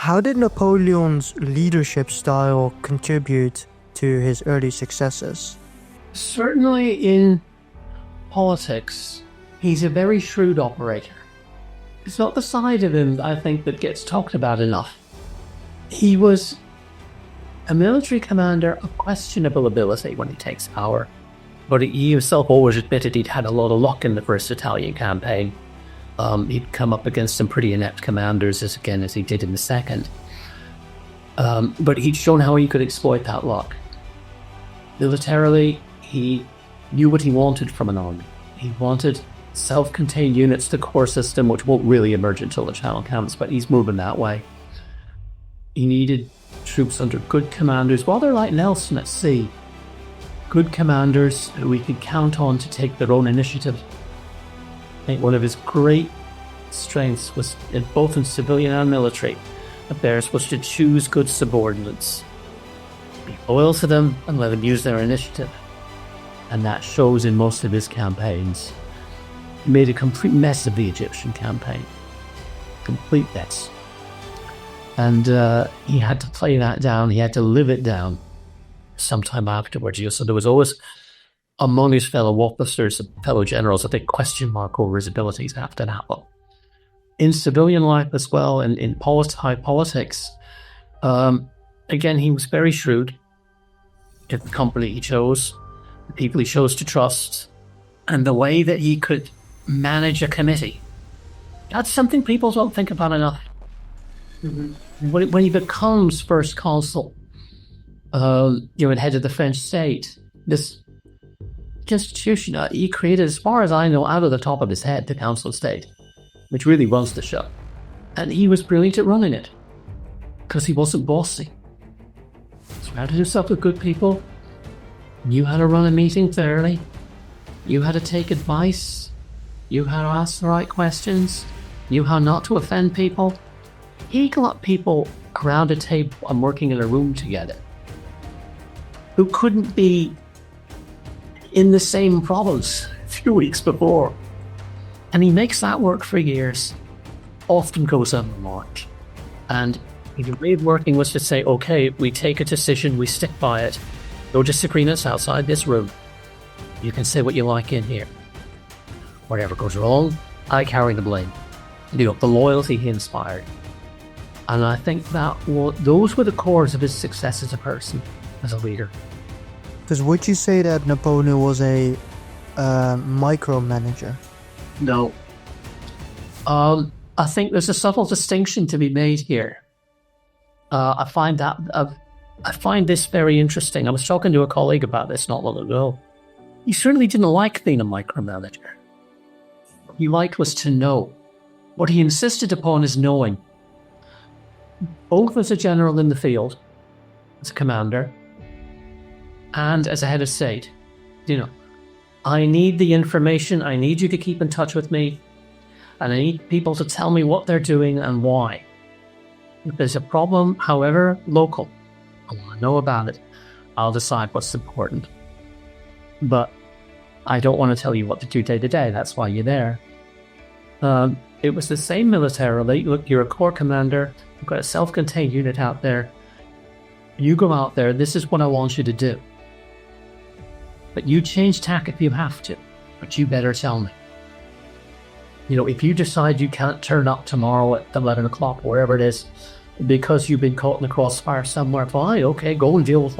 How did Napoleon's leadership style contribute to his early successes? Certainly in politics, he's a very shrewd operator. It's not the side of him, I think, that gets talked about enough. He was a military commander of questionable ability when he takes power, but he himself always admitted he'd had a lot of luck in the first Italian campaign. He'd come up against some pretty inept commanders, as he did in the second. But he'd shown how he could exploit that luck. Militarily, he knew what he wanted from an army. He wanted self-contained units, the core system, which won't really emerge until the Channel camps, but he's moving that way. He needed troops under good commanders, rather like Nelson at sea. Good commanders who we could count on to take their own initiative. I think one of his great strengths was, both in civilian and military affairs, was to choose good subordinates. Be loyal to them and let them use their initiative. And that shows in most of his campaigns. He made a complete mess of the Egyptian campaign. Complete mess. And he had to play that down. He had to live it down sometime afterwards. So there was always, among his fellow officers and fellow generals, a big question mark over his abilities after that one. In civilian life as well, and in high politics, again, he was very shrewd in the company he chose, the people he chose to trust, and the way that he could manage a committee. That's something people don't think about enough. Mm-hmm. When he becomes first consul, and head of the French state, this institution he created, as far as I know, out of the top of his head, the Council of State, which really runs the show. And he was brilliant at running it, because he wasn't bossy. Surrounded himself with good people, knew how to run a meeting thoroughly, knew how to take advice, knew how to ask the right questions, knew how not to offend people. He got people around a table and working in a room together who couldn't be in the same province a few weeks before. And he makes that work for years, often goes unremarked. And the way of working was to say, okay, we take a decision, we stick by it. No disagreements outside this room. You can say what you like in here. Whatever goes wrong, I carry the blame. The loyalty he inspired. And I think those were the cores of his success as a person, as a leader. Because would you say that Napoleon was a micromanager? No. I think there's a subtle distinction to be made here. I find this very interesting. I was talking to a colleague about this not long ago. He certainly didn't like being a micromanager. What he liked was to know. What he insisted upon is knowing. Both as a general in the field, as a commander, and as a head of state. I need the information, I need you to keep in touch with me, and I need people to tell me what they're doing and why. If there's a problem, however local, I want to know about it. I'll decide what's important. But I don't want to tell you what to do day to day, that's why you're there. It was the same militarily. Look, you're a corps commander, you've got a self-contained unit out there. You go out there, this is what I want you to do. But you change tack if you have to, but you better tell me. If you decide you can't turn up tomorrow at 11 o'clock, wherever it is, because you've been caught in the crossfire somewhere, fine, okay, go and deal with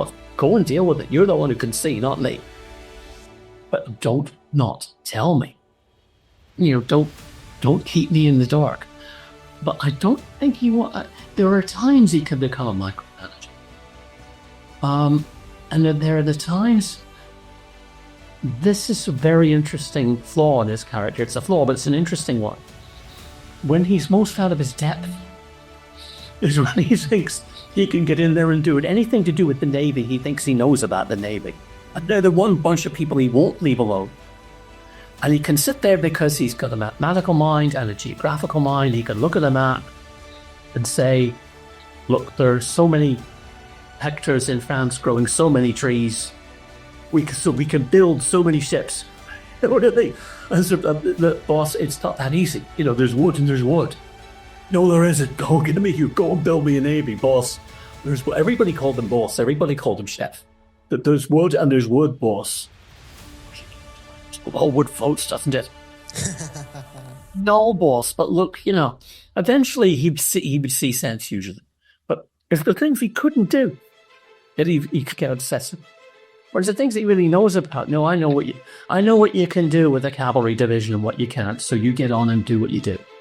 it. You're the one who can see, not me. But don't not tell me. Don't keep me in the dark. But I don't think there are times he can become a micromanager. And there are the times. This is a very interesting flaw in his character. It's a flaw, but it's an interesting one. When he's most out of his depth is when he thinks he can get in there and do it. Anything to do with the Navy, he thinks he knows about the Navy. And they're the one bunch of people he won't leave alone. And he can sit there because he's got a mathematical mind and a geographical mind. He can look at a map and say, look, there's so many hectares in France growing so many trees. We can build so many ships. What are they? And so, the boss, it's not that easy. There's wood and there's wood. No, there isn't. Go get me. You go and build me a navy, boss. Everybody called him boss. Everybody called him chef. There's wood and there's wood, boss. All wood floats, doesn't it? No, boss. But look, eventually he would see sense usually. But if the things he couldn't do, that he could get obsessive. Whereas the things he really knows about, no, I know what you can do with a cavalry division and what you can't. So you get on and do what you do.